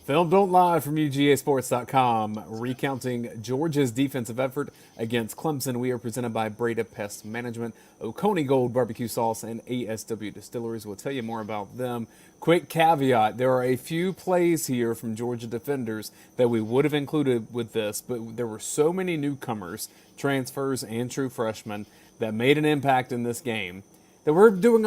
Film Don't Lie from UGAsports.com, recounting Georgia's defensive effort against Clemson. We are presented by Breda Pest Management, Oconee Gold Barbecue Sauce, and ASW Distilleries. We'll tell you more about them. Quick caveat, there are a few plays here from Georgia defenders that we would have included with this, but there were so many newcomers, transfers, and true freshmen that made an impact in this game that we're doing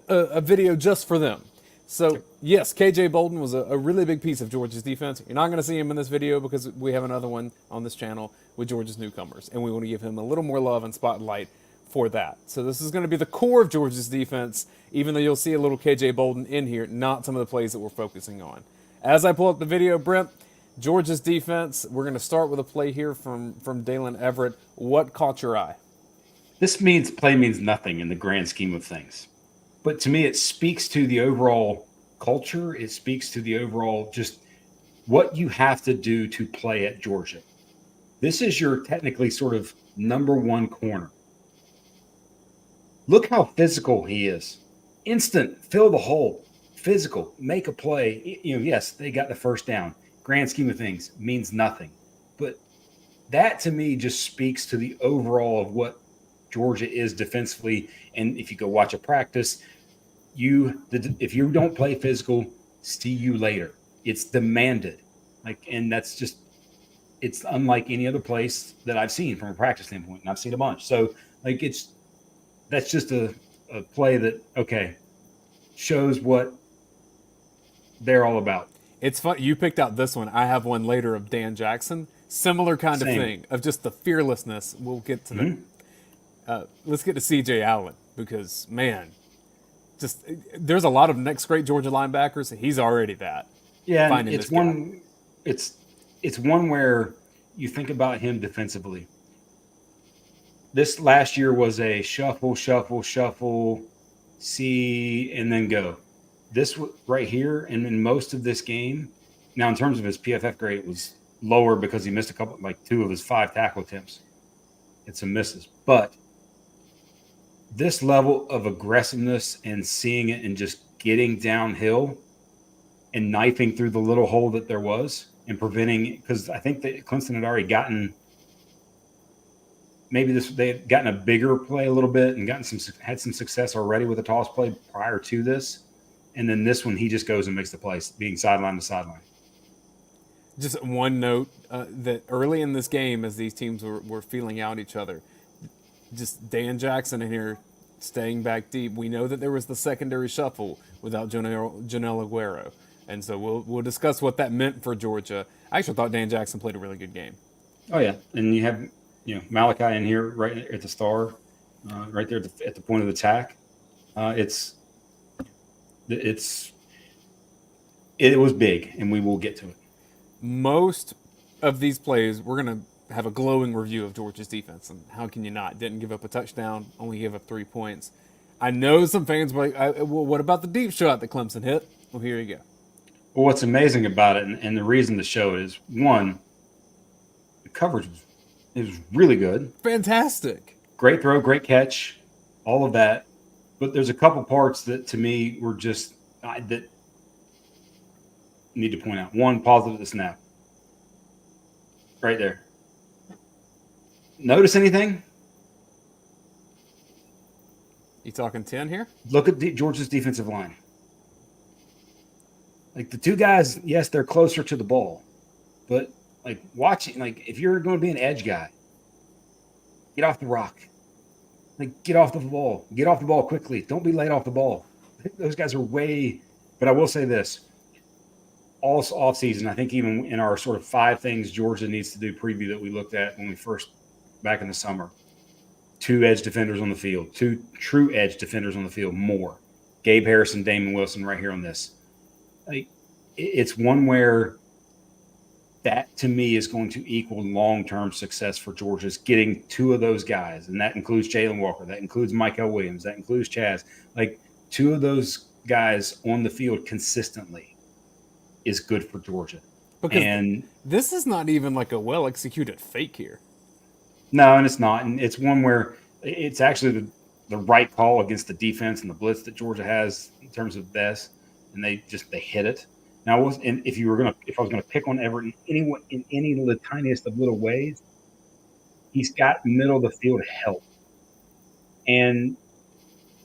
a video just for them. So, yes, KJ Bolden was a really big piece of Georgia's defense. You're not going to see him in this video because we have another one on this channel with Georgia's newcomers, and we want to give him a little more love and spotlight for that. So this is going to be the core of Georgia's defense, even though you'll see a little KJ Bolden in here, not some of the plays that we're focusing on. As I pull up the video, Brent, Georgia's defense, we're going to start with a play here from Daylen Everett. What caught your eye? This play means nothing in the grand scheme of things. But to me, it speaks to the overall culture. It speaks to the overall just what you have to do to play at Georgia. This is your technically sort of number one corner. Look how physical he is. Instant, fill the hole, physical, make a play. Yes, they got the first down. Grand scheme of things means nothing. But that to me just speaks to the overall of what Georgia is defensively. And if you go watch a practice, if you don't play physical, see you later. It's demanded. And that's just, it's unlike any other place that I've seen from a practice standpoint. And I've seen a bunch. So that's just a play that, shows what they're all about. It's fun. You picked out this one. I have one later of Dan Jackson. Similar kind of thing of just the fearlessness. We'll get to that. Let's get to CJ Allen because, man, there's a lot of next great Georgia linebackers. He's already that. Yeah, and it's one. It's one where you think about him defensively. This last year was a shuffle, see, and then go. This right here, and in most of this game, now in terms of his PFF grade, it was lower because he missed two of his 5 tackle attempts. It's some misses, but this level of aggressiveness and seeing it and just getting downhill and knifing through the little hole that there was and preventing, because I think that Clemson had already gotten they had gotten a bigger play a little bit and had some success already with a toss play prior to this. And then this one, he just goes and makes the play, being sideline to sideline. Just one note that early in this game, as these teams were feeling out each other, just Dan Jackson in here staying back deep. We know that there was the secondary shuffle without Janelle Aguero. And so we'll discuss what that meant for Georgia. I actually thought Dan Jackson played a really good game. Oh, yeah. And you have Malachi in here right at the star, right there at the point of attack. It was big, and we will get to it. Most of these plays, we're going to have a glowing review of Georgia's defense, and how can you not? Didn't give up a touchdown, only gave up 3 points. I know some fans were like, well, what about the deep shot that Clemson hit? Well, here you go. Well, what's amazing about it, and the reason to show it is, one, the coverage was really good. Fantastic. Great throw, great catch, all of that. But there's a couple parts that, to me, were just that need to point out. One, pause at the snap. Right there. Notice anything? You talking 10 here? Look at Georgia's defensive line. The two guys, yes, they're closer to the ball. But, watching, if you're going to be an edge guy, get off the rock. Get off the ball. Get off the ball quickly. Don't be late off the ball. Those guys are way – but I will say this. All offseason, I think even in our sort of 5 things Georgia needs to do preview that we looked at when we first – back in the summer, 2 edge defenders on the field, 2 true edge defenders on the field, more. Gabe Harrison, Damon Wilson right here on this. It's one where that, to me, is going to equal long-term success for Georgia's getting 2 of those guys, and that includes Jaylen Walker. That includes Michael Williams. That includes Chaz. 2 of those guys on the field consistently is good for Georgia. Because this is not even a well-executed fake here. No, and it's not. And it's one where it's actually the right call against the defense and the blitz that Georgia has in terms of best, and they hit it. Now, if I was gonna pick on Everett in any of the tiniest of little ways, he's got middle of the field help, and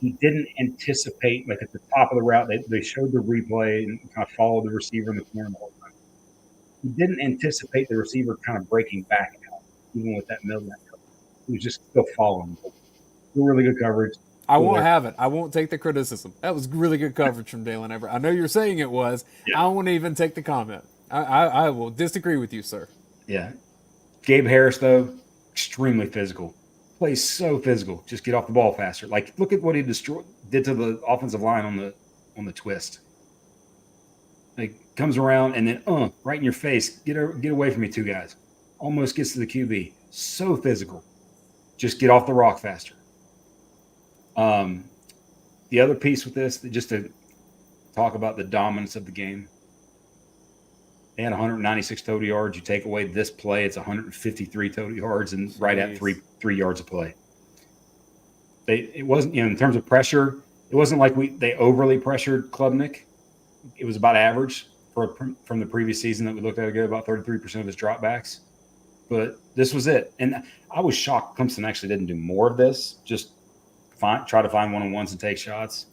he didn't anticipate, like at the top of the route, they showed the replay and kind of followed the receiver in the corner the whole time. He didn't anticipate the receiver kind of breaking back out, even with that middle net coverage. He was just still following. Still really good coverage. I won't have it. I won't take the criticism. That was really good coverage from Jaylen Everett. I know you're saying it was. Yeah. I won't even take the comment. I will disagree with you, sir. Yeah. Gabe Harris, though, extremely physical. Plays so physical. Just get off the ball faster. Like, look at what he did to the offensive line on the twist. Like, comes around and then right in your face. Get away from me, two guys. Almost gets to the QB. So physical. Just get off the rock faster. The other piece with this, just to talk about the dominance of the game. They had 196 total yards. You take away this play, it's 153 total yards and right at three yards of play. It wasn't, in terms of pressure, it wasn't like they overly pressured Klubnik. It was about average from the previous season that we looked at ago, about 33% of his dropbacks. But this was it. And I was shocked Clemson actually didn't do more of this, just try to find one-on-ones and take shots.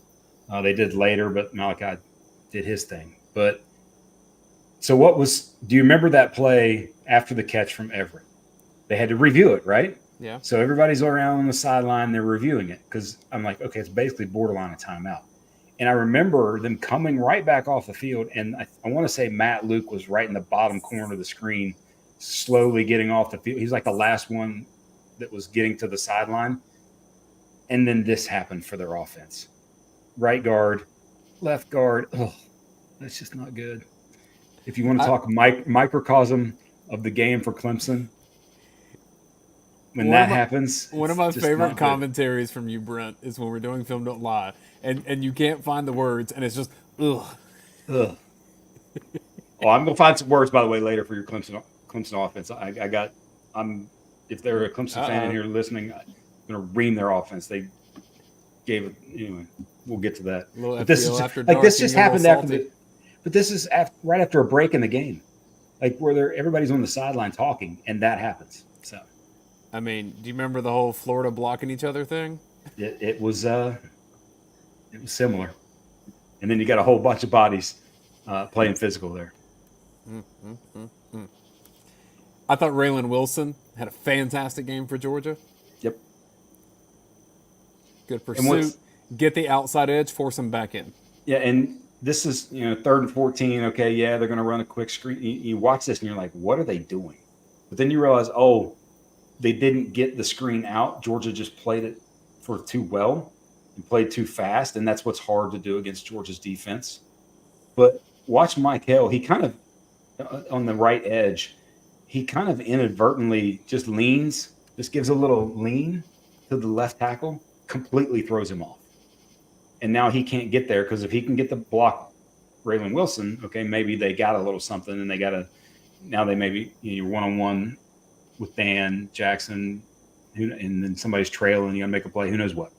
They did later, but Malachi did his thing. But so do you remember that play after the catch from Everett? They had to review it, right? Yeah. So everybody's around on the sideline. They're reviewing it because I'm like, okay, it's basically borderline a timeout. And I remember them coming right back off the field. And I want to say Matt Luke was right in the bottom corner of the screen, slowly getting off the field. He's like the last one that was getting to the sideline. And then this happened for their offense. Right guard, left guard. Oh, that's just not good. If you want to talk microcosm of the game for Clemson, when that happens. One of my favorite commentaries from you, Brent, is when we're doing Film Don't Lie, and you can't find the words, and it's just, ugh. Ugh. Oh, I'm going to find some words, by the way, later for your Clemson offense. If they're a Clemson fan in here listening, I'm going to ream their offense. They gave it, anyway, we'll get to that. But this just happened but this is right after a break in the game, like where everybody's on the sideline talking, and that happens. So, I mean, do you remember the whole Florida blocking each other thing? It was similar, and then you got a whole bunch of bodies playing physical there. I thought Raylan Wilson had a fantastic game for Georgia. Yep. Good pursuit. Get the outside edge, force them back in. Yeah, and this is 3rd and 14. Okay, yeah, they're going to run a quick screen. You watch this and you're like, what are they doing? But then you realize, they didn't get the screen out. Georgia just played it for too well and played too fast, and that's what's hard to do against Georgia's defense. But watch Mike Hill. He kind of, on the right edge, he kind of inadvertently just leans, just gives a little lean to the left tackle, completely throws him off. And now he can't get there because if he can get the block Raylan Wilson, okay, maybe they got a little something and now they maybe you're one-on-one with Dan Jackson, and then somebody's trailing, you got to make a play, who knows what.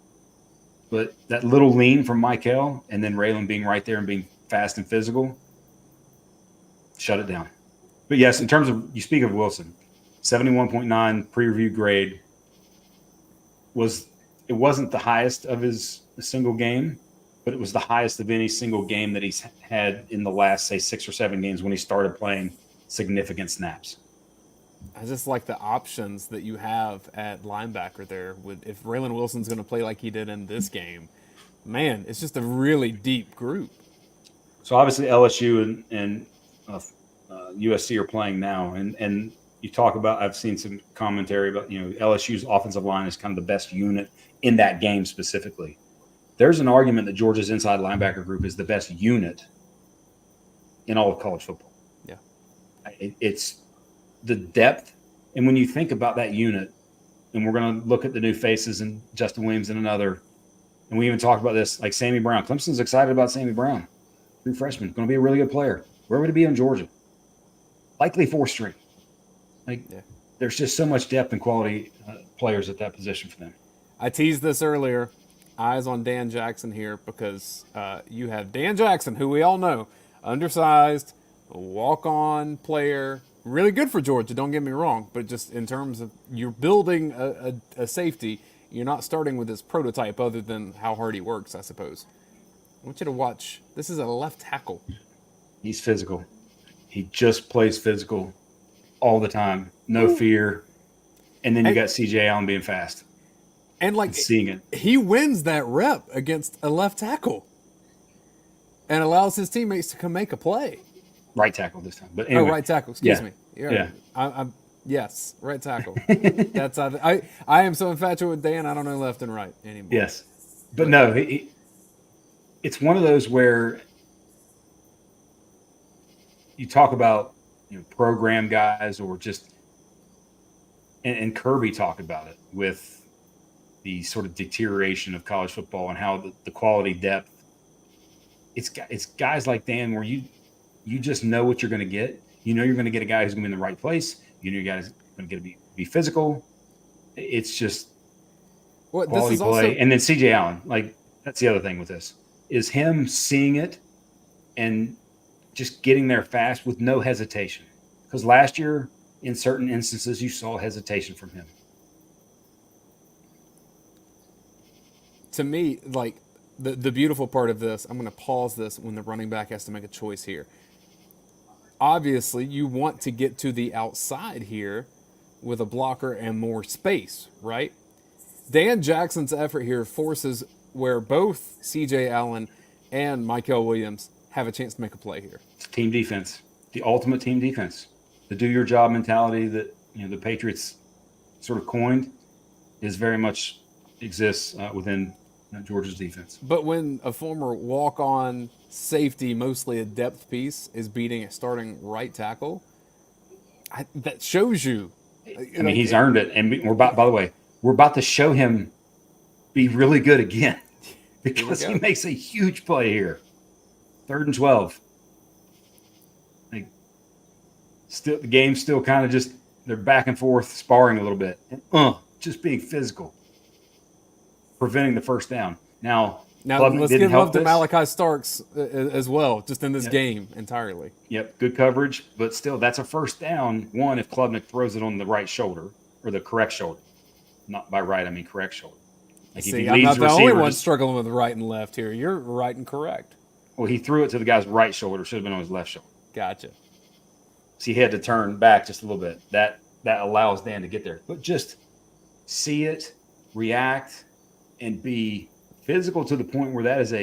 But that little lean from Michael and then Raylan being right there and being fast and physical, shut it down. But yes, in terms of, you speak of Wilson, 71.9 pre-review grade it wasn't the highest of his single game, but it was the highest of any single game that he's had in the last, say, 6 or 7 games when he started playing significant snaps. I just like the options that you have at linebacker there. If Raylan Wilson's going to play like he did in this game, man, it's just a really deep group. So obviously LSU and USC are playing now, and you talk about, I've seen some commentary about, LSU's offensive line is kind of the best unit in that game specifically. There's an argument that Georgia's inside linebacker group is the best unit in all of college football. Yeah. It's the depth. And when you think about that unit, and we're going to look at the new faces and Justin Williams and another, and we even talked about this, like Sammy Brown. Clemson's excited about Sammy Brown. True freshman, going to be a really good player. Where would he be in Georgia? Likely 4th string. There's just so much depth and quality players at that position for them. I teased this earlier. Eyes on Dan Jackson here because you have Dan Jackson, who we all know, undersized, walk-on player, really good for Georgia. Don't get me wrong, but just in terms of you're building a safety, you're not starting with this prototype other than how hard he works, I suppose. I want you to watch. This is a left tackle. He's physical. He just plays physical all the time. No fear. And then you got CJ Allen being fast. And like And seeing it. he wins that rep against a left tackle and allows his teammates to come make a play. Right tackle this time. But anyway. Oh, right tackle. Excuse me. Yeah. I'm yes, right tackle. That's I am so infatuated with Dayne, I don't know left and right anymore. Yes. But no, it's one of those where you talk about program guys or just and Kirby talked about it with the sort of deterioration of college football and how the quality depth. It's guys like Dan where you just know what you're going to get. You know you're going to get a guy who's going to be in the right place. You know your guy's going to be physical. It's just quality play. Also, and then CJ Allen, like that's the other thing with this, is him seeing it and just getting there fast with no hesitation. Because last year, in certain instances, you saw hesitation from him. To me, like the beautiful part of this, I'm going to pause this when the running back has to make a choice here. Obviously, you want to get to the outside here with a blocker and more space, right? Dan Jackson's effort here forces where both C.J. Allen and Michael Williams have a chance to make a play here. It's team defense, the ultimate team defense. The do-your-job mentality that the Patriots sort of coined is very much exists within Georgia's defense. But when a former walk-on safety, mostly a depth piece, is beating a starting right tackle, that shows you. I mean, he's earned it, and by the way, we're about to show him be really good again because he makes a huge play here. 3rd and 12. Like, still, the game's still kind of just they're back and forth, sparring a little bit, and just being physical, preventing the first down. Now let's give love to Malachi Starks as well, just in this game entirely. Yep, good coverage, but still, that's a first down. One, if Klubnik throws it on the right shoulder or the correct shoulder, not by right, I mean correct shoulder. Like see, I'm not the only one struggling with right and left here. You're right and correct. Well, he threw it to the guy's right shoulder. Should have been on his left shoulder. Gotcha. So he had to turn back just a little bit. That allows Dan to get there. But just see it, react, and be physical to the point where that is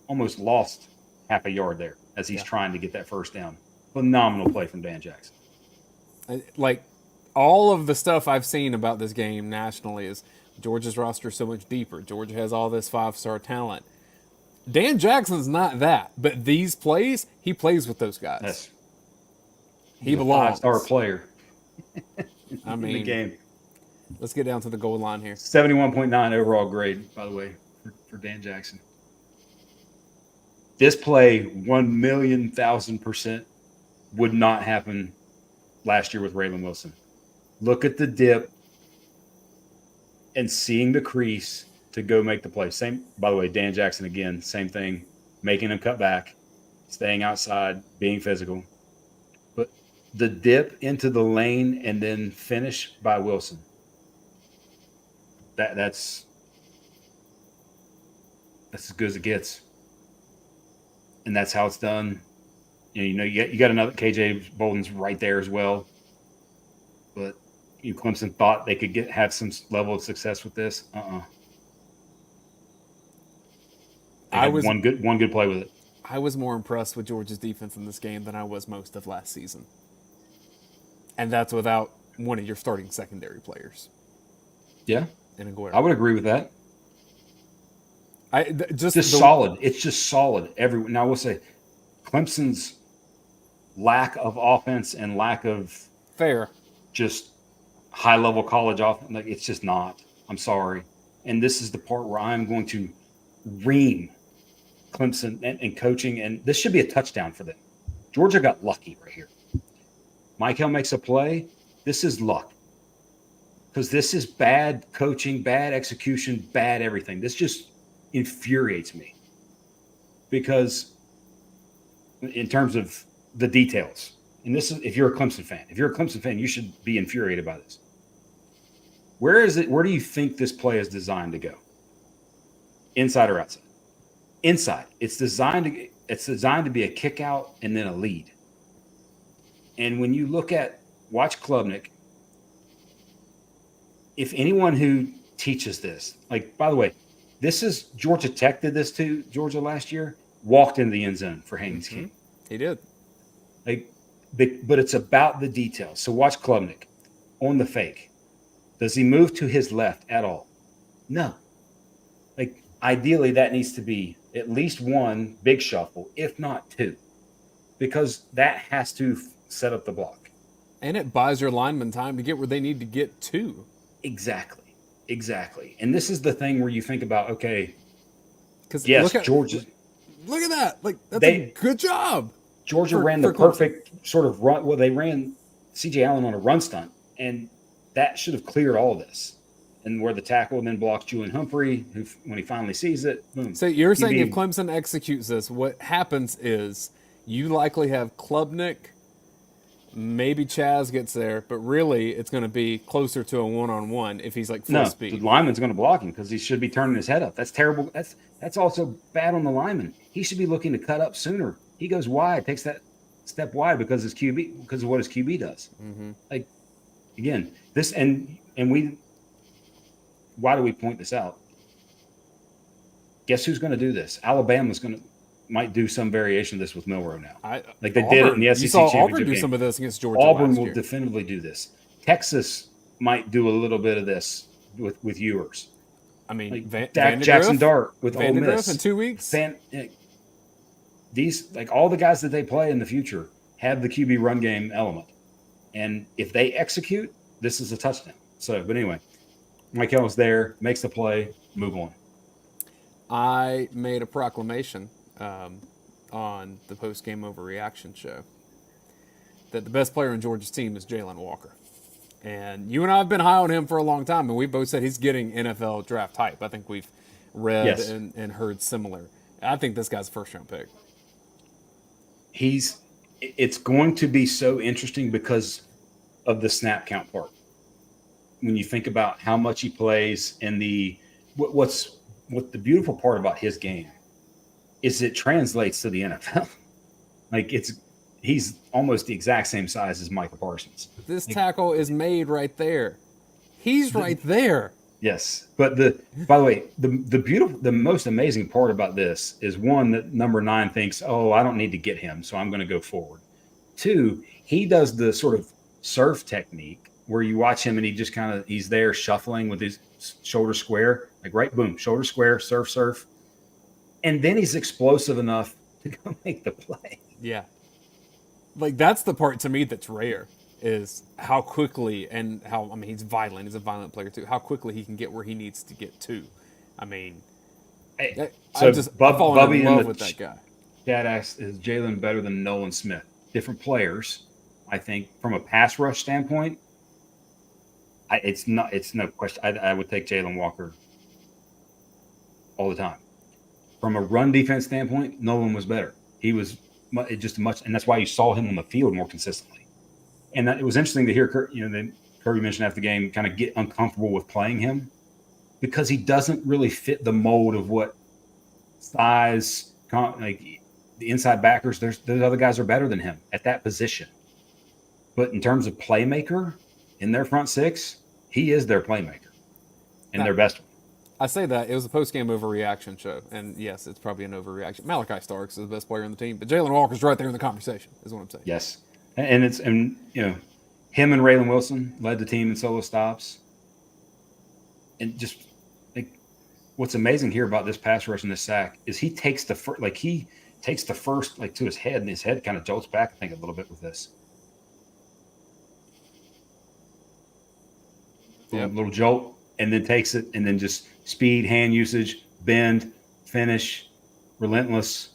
almost lost half a yard there as he's trying to get that first down. Phenomenal play from Dan Jackson. Like all of the stuff I've seen about this game nationally is Georgia's roster is so much deeper. Georgia has all this 5-star talent. Dan Jackson's not that, but these plays, he plays with those guys. Yes. He belongs. 5-star player. I mean, in the game. Let's get down to the goal line here. 71.9 overall grade, by the way, for Dan Jackson. This play, 1,000,000% would not happen last year with Raylan Wilson. Look at the dip and seeing the crease to go make the play. Same, by the way, Dan Jackson again, same thing, making him cut back, staying outside, being physical. But the dip into the lane and then finish by Wilson. That's as good as it gets. And that's how it's done. You got another KJ Bolden's right there as well. But Clemson thought they could have some level of success with this. One good play with it. I was more impressed with Georgia's defense in this game than I was most of last season. And that's without one of your starting secondary players. Yeah. In Aguero. I would agree with that. Just solid. It's just solid. Now I will say Clemson's lack of offense and lack of just high-level college offense, like it's just not. I'm sorry. And this is the part where I'm going to ream Clemson and coaching, and this should be a touchdown for them. Georgia got lucky right here. Michael makes a play. This is luck. Because this is bad coaching, bad execution, bad everything. This just infuriates me. Because in terms of the details. And this is if you're a Clemson fan. If you're a Clemson fan, you should be infuriated by this. Where is it? Where do you think this play is designed to go? Inside or outside? Inside. It's designed to be a kick out and then a lead. And when you watch Klubnik, if anyone who teaches this, like, by the way, this is Georgia Tech did this to Georgia last year, walked into the end zone for Haynes King. He did. But it's about the details. So watch Klubnik on the fake. Does he move to his left at all? No. Like, ideally, that needs to be at least one big shuffle, if not two, because that has to set up the block. And it buys your linemen time to get where they need to get to. Exactly. And this is the thing where you think about, okay, because Georgia. Look at that. Like, that's a good job. Georgia ran the perfect sort of run. Well, they ran C.J. Allen on a run stunt, and that should have cleared all this. And where the tackle then blocks Julian Humphrey, who, when he finally sees it, boom. So you're saying if Clemson executes this, what happens is you likely have Klubnik, maybe Chaz gets there, but really it's going to be closer to a one-on-one if he's like full speed. The lineman's going to block him because he should be turning his head up. That's terrible. That's also bad on the lineman. He should be looking to cut up sooner. He goes wide, takes that step wide because of what his QB does. Mm-hmm. Like, again, this and we. Why do we point this out? Guess who's going to do this? Alabama's might do some variation of this with Milroe now. They did it in the SEC you saw championship Auburn do game. some of this against Georgia. Auburn last will year. definitively do this. Texas might do a little bit of this with Ewers. I mean, Jackson Dart with Ole Miss in 2 weeks. These all the guys that they play in the future have the QB run game element, and if they execute, this is a touchdown. So, but anyway. Mike Ellis there, makes the play, move on. I made a proclamation on the post-game overreaction show that the best player on Georgia's team is Jaylen Walker. And you and I have been high on him for a long time, and we both said he's getting NFL draft hype. I think we've read and heard similar. I think this guy's a first-round pick. It's going to be so interesting because of the snap count part. When you think about how much he plays and what the beautiful part about his game is it translates to the NFL. He's almost the exact same size as Micah Parsons. This tackle is made right there. He's right there. Yes. But by the way, the most amazing part about this is one, that number 9 thinks, oh, I don't need to get him, so I'm going to go forward. 2, he does the sort of surf technique where you watch him and he's there shuffling with his shoulder square, boom, shoulder square, surf. And then he's explosive enough to go make the play. Yeah. That's the part to me that's rare, is how quickly and how, he's violent. He's a violent player too. How quickly he can get where he needs to get to. I'm falling in love with that guy. Dad asks, is Jaylen better than Nolan Smith? Different players, I think, from a pass rush standpoint. It's no question. I would take Jaylen Walker all the time. From a run defense standpoint, Nolan was better. He was just much, and that's why you saw him on the field more consistently. And it was interesting to hear Kirby mentioned after the game, kind of get uncomfortable with playing him because he doesn't really fit the mold of what size, the inside backers. Those other guys are better than him at that position. But in terms of playmaker in their front six, he is their playmaker and their best one. I say that it was a post-game overreaction show, and yes, it's probably an overreaction. Malachi Starks is the best player on the team, but Jaylen Walker's right there in the conversation, is what I'm saying. Yes, and him and Raylan Wilson led the team in solo stops, and just what's amazing here about this pass rush and this sack is he takes the first to his head, and his head kind of jolts back, I think, a little bit with this. Yep. A little jolt, and then takes it, and then just speed, hand usage, bend, finish, relentless,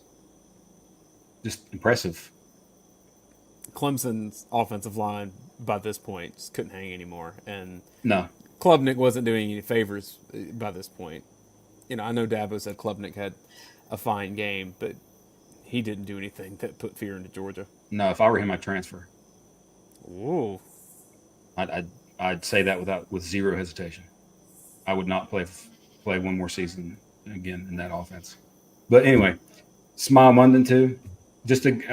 just impressive. Clemson's offensive line by this point just couldn't hang anymore, and no, Klubnik wasn't doing any favors by this point. I know Dabo said Klubnik had a fine game, but he didn't do anything that put fear into Georgia. No, if I were him, I'd transfer. Ooh. I'd say that with zero hesitation. I would not play one more season again in that offense. But anyway, Smile Munden too.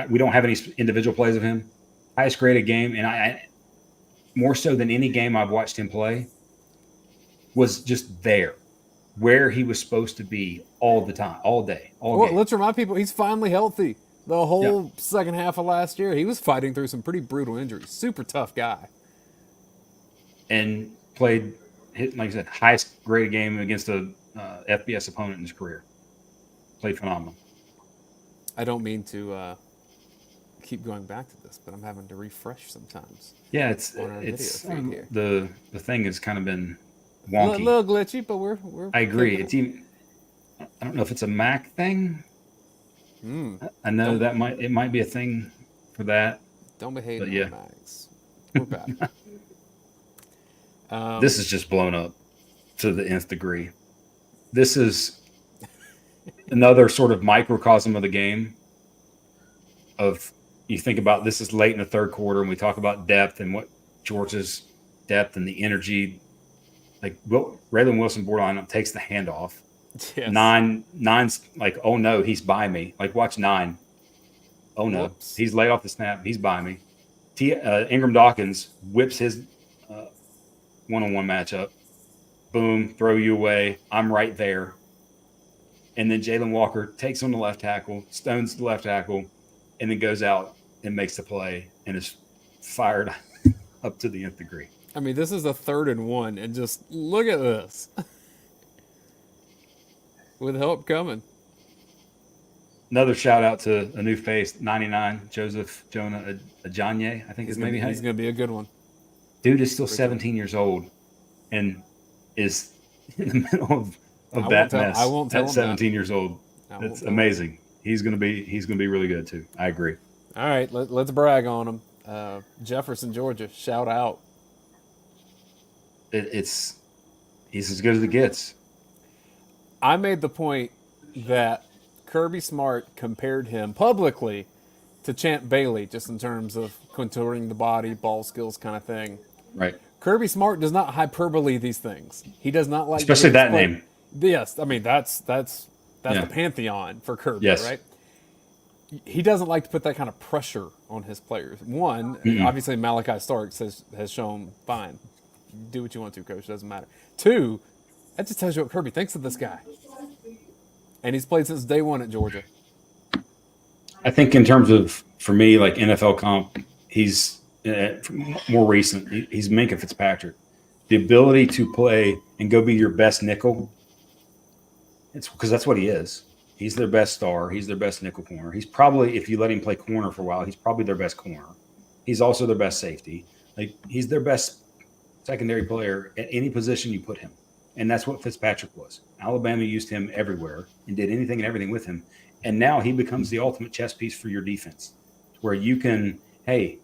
We don't have any individual plays of him. Highest graded game, and I more so than any game I've watched him play was just there, where he was supposed to be all the time, all day, all game. Let's remind people he's finally healthy. The whole second half of last year, he was fighting through some pretty brutal injuries. Super tough guy. And played, like I said, highest graded game against a FBS opponent in his career. Played phenomenal. I don't mean to keep going back to this, but I'm having to refresh sometimes. Yeah, it's the thing has kind of been wonky, a little glitchy, but we're. I agree. It's even. I don't know if it's a Mac thing. I know it might be a thing for that. Don't behave on Macs. We're back. This is just blown up to the nth degree. This is another sort of microcosm of the game. You think about this is late in the third quarter, and we talk about depth and what Georgia's depth and the energy. Like Raylan Wilson borderline takes the handoff. Yes. Nine's like, oh no, he's by me. Like watch 9. Oh no, Whoops. He's laid off the snap. He's by me. Ingram Dawkins whips his one-on-one matchup. Boom, throw you away. I'm right there. And then Jaylen Walker takes on the left tackle, stones the left tackle, and then goes out and makes the play and is fired up to the nth degree. I mean, this is a 3rd and 1, and just look at this. With help coming. Another shout out to a new face, 99, Joseph Jonah Ajanye, I think he's going to be a good one. Dude is still 17 years old and is in the middle of that mess. I won't tell him 17 years old. That's amazing. He's gonna be really good too. I agree. All right, let's brag on him. Jefferson, Georgia, shout out. He's as good as it gets. I made the point that Kirby Smart compared him publicly to Champ Bailey, just in terms of contouring the body, ball skills kind of thing. Right. Kirby Smart does not hyperbole these things. He does not like, especially that name. Yes, I mean that's the pantheon for Kirby, right? He doesn't like to put that kind of pressure on his players. One, obviously Malachi Starks has shown fine. Do what you want to, coach. Doesn't matter. Two, that just tells you what Kirby thinks of this guy. And he's played since day one at Georgia. I think in terms of, for me, like NFL comp, he's more recent. He's Minkah Fitzpatrick. The ability to play and go be your best nickel, it's because that's what he is. He's their best star. He's their best nickel corner. He's probably, if you let him play corner for a while, he's probably their best corner. He's also their best safety. Like he's their best secondary player at any position you put him. And that's what Fitzpatrick was. Alabama used him everywhere and did anything and everything with him. And now he becomes the ultimate chess piece for your defense, where you can, if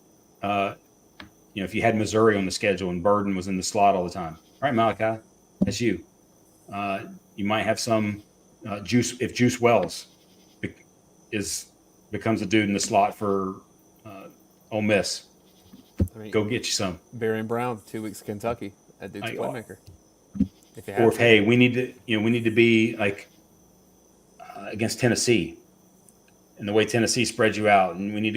you had Missouri on the schedule and Burden was in the slot all the time. All right, Malachi, that's you. You might have some if Juice Wells becomes a dude in the slot for Ole Miss. I mean, go get you some. Barry and Brown, 2 weeks of Kentucky at Duke's playmaker. We need to be like against Tennessee, and the way Tennessee spreads you out, and you need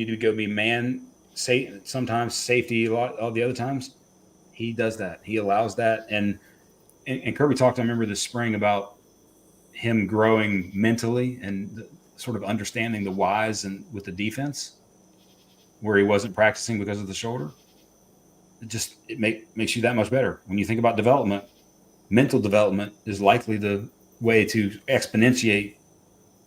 to go be man, sometimes safety, all the other times. He does that. He allows that, and Kirby talked, I remember this spring, about him growing mentally and sort of understanding the whys and with the defense, where he wasn't practicing because of the shoulder. It makes you that much better. When you think about development, mental development is likely the way to exponentiate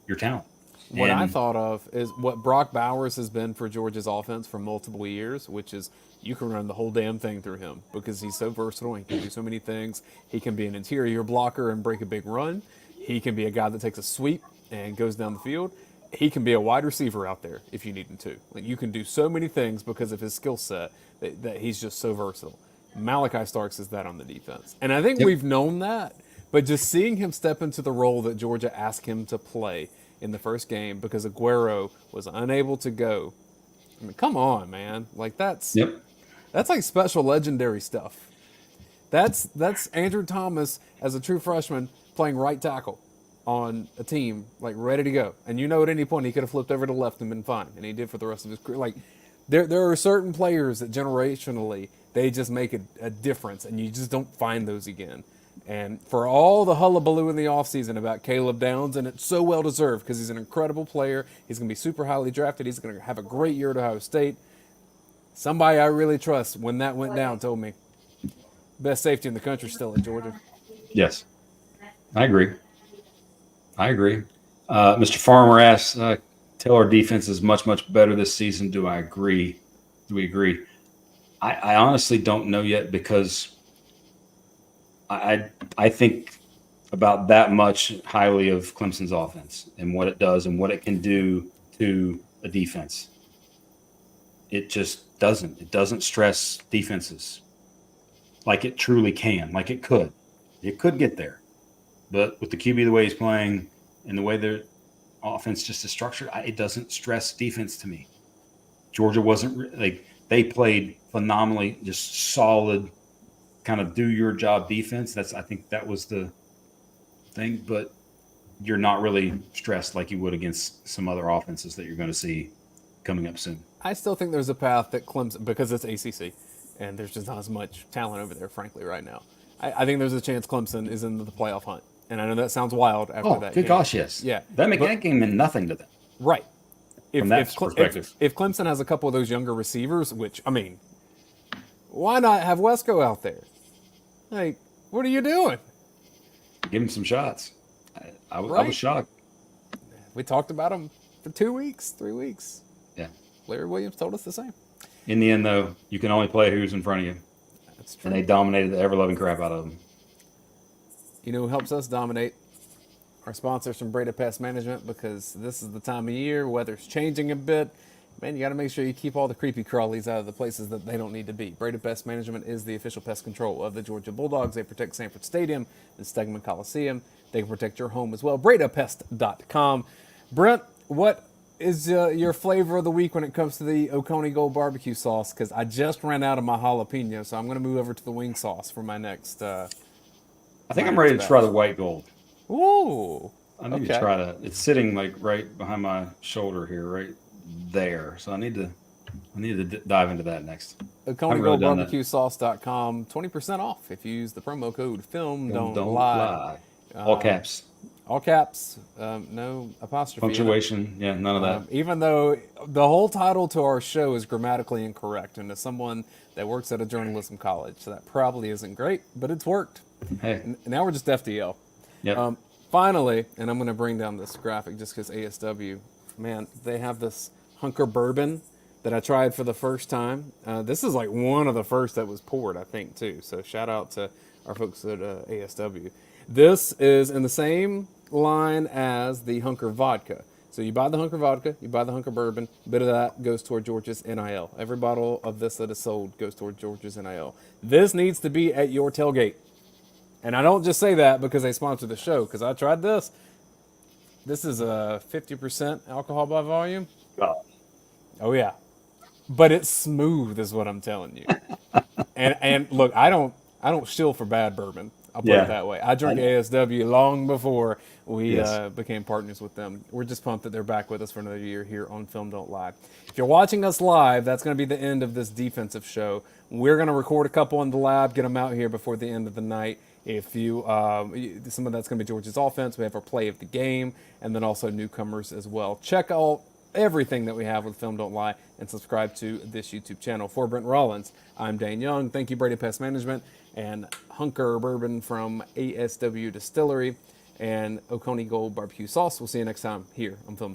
your talent. What I thought of is what Brock Bowers has been for Georgia's offense for multiple years, which is you can run the whole damn thing through him because he's so versatile. He can do so many things. He can be an interior blocker and break a big run. He can be a guy that takes a sweep and goes down the field. He can be a wide receiver out there if you need him to. Like, you can do so many things because of his skill set that he's just so versatile. Malachi Starks is that on the defense. And I think we've known that, but just seeing him step into the role that Georgia asked him to play in the first game because Aguero was unable to go. I mean, come on, man. Like that's Yep. like special legendary stuff. That's Andrew Thomas as a true freshman playing right tackle on a team like ready to go. And at any point he could have flipped over to left and been fine, and he did for the rest of his career. Like there are certain players that generationally they just make a difference, and you just don't find those again. And for all the hullabaloo in the offseason about Caleb Downs, and it's so well deserved because he's an incredible player. He's going to be super highly drafted. He's going to have a great year at Ohio State. Somebody I really trust when that went down told me best safety in the country still at Georgia. Yes, I agree. Mr. Farmer asks, tell our defense is much, much better this season. Do I agree? Do we agree? I honestly don't know yet because I think about that much highly of Clemson's offense and what it does and what it can do to a defense. It just doesn't. It doesn't stress defenses like it truly can, like it could. It could get there. But with the QB the way he's playing and the way their offense just is structured, it doesn't stress defense to me. Georgia wasn't like they played phenomenally, just solid, kind of do your job defense. I think that was the thing. But you're not really stressed like you would against some other offenses that you're going to see coming up soon. I still think there's a path that Clemson, because it's ACC, and there's just not as much talent over there, frankly, right now. I think there's a chance Clemson is in the playoff hunt. And I know that sounds wild after that good game. gosh, yes. Yeah. That game meant nothing to them. Right. From that perspective. If Clemson has a couple of those younger receivers, which, I mean, why not have Wesco out there? Like, what are you doing? Give him some shots. I was shocked. We talked about him for 2 weeks, 3 weeks. Yeah. Larry Williams told us the same. In the end, though, you can only play who's in front of you. That's true. And they dominated the ever-loving crap out of them. You know who helps us dominate? Our sponsors from Breda Pest Management, because this is the time of year, weather's changing a bit. Man, you got to make sure you keep all the creepy crawlies out of the places that they don't need to be. Breda Pest Management is the official pest control of the Georgia Bulldogs. They protect Sanford Stadium and Stegman Coliseum. They can protect your home as well. BredaPest.com. Brent, what is your flavor of the week when it comes to the Oconee Gold barbecue sauce? Because I just ran out of my jalapeno, so I'm going to move over to the wing sauce for my next. I think I'm ready to try the white gold. Ooh. I need to try that. It's sitting like right behind my shoulder here, right there. So I need to dive into that next. OconeeGoldBarbecueSauce.com. 20% off if you use the promo code Film Don't Lie. All caps. All caps. No apostrophe. Punctuation. Yeah, none of that. Even though the whole title to our show is grammatically incorrect, and as someone that works at a journalism college, so that probably isn't great, but it's worked. Hey. And now we're just FDL. Yep. Finally, and I'm going to bring down this graphic just because ASW, man, they have this Hunker bourbon that I tried for the first time. This is like one of the first that was poured, I think, too. So shout out to our folks at ASW. This is in the same line as the Hunker vodka. So you buy the Hunker vodka, you buy the Hunker bourbon, a bit of that goes toward Georgia's NIL. Every bottle of this that is sold goes toward Georgia's NIL. This needs to be at your tailgate. And I don't just say that because they sponsor the show, because I tried this. This is a 50% alcohol by volume. Oh, yeah. But it's smooth is what I'm telling you. and look, I don't shill for bad bourbon. I'll put it that way. I drank ASW long before we became partners with them. We're just pumped that they're back with us for another year here on Film Don't Lie. If you're watching us live, that's going to be the end of this defensive show. We're going to record a couple in the lab, get them out here before the end of the night. If you, some of that's going to be Georgia's offense. We have our play of the game, and then also newcomers as well. Check out everything that we have with Film Don't Lie, and subscribe to this YouTube channel. For Brent Rollins, I'm Dayne Young. Thank you, Breda Pest Management, and Hunker Bourbon from ASW Distillery, and Oconee Gold Barbecue Sauce. We'll see you next time here on Film Don't Lie.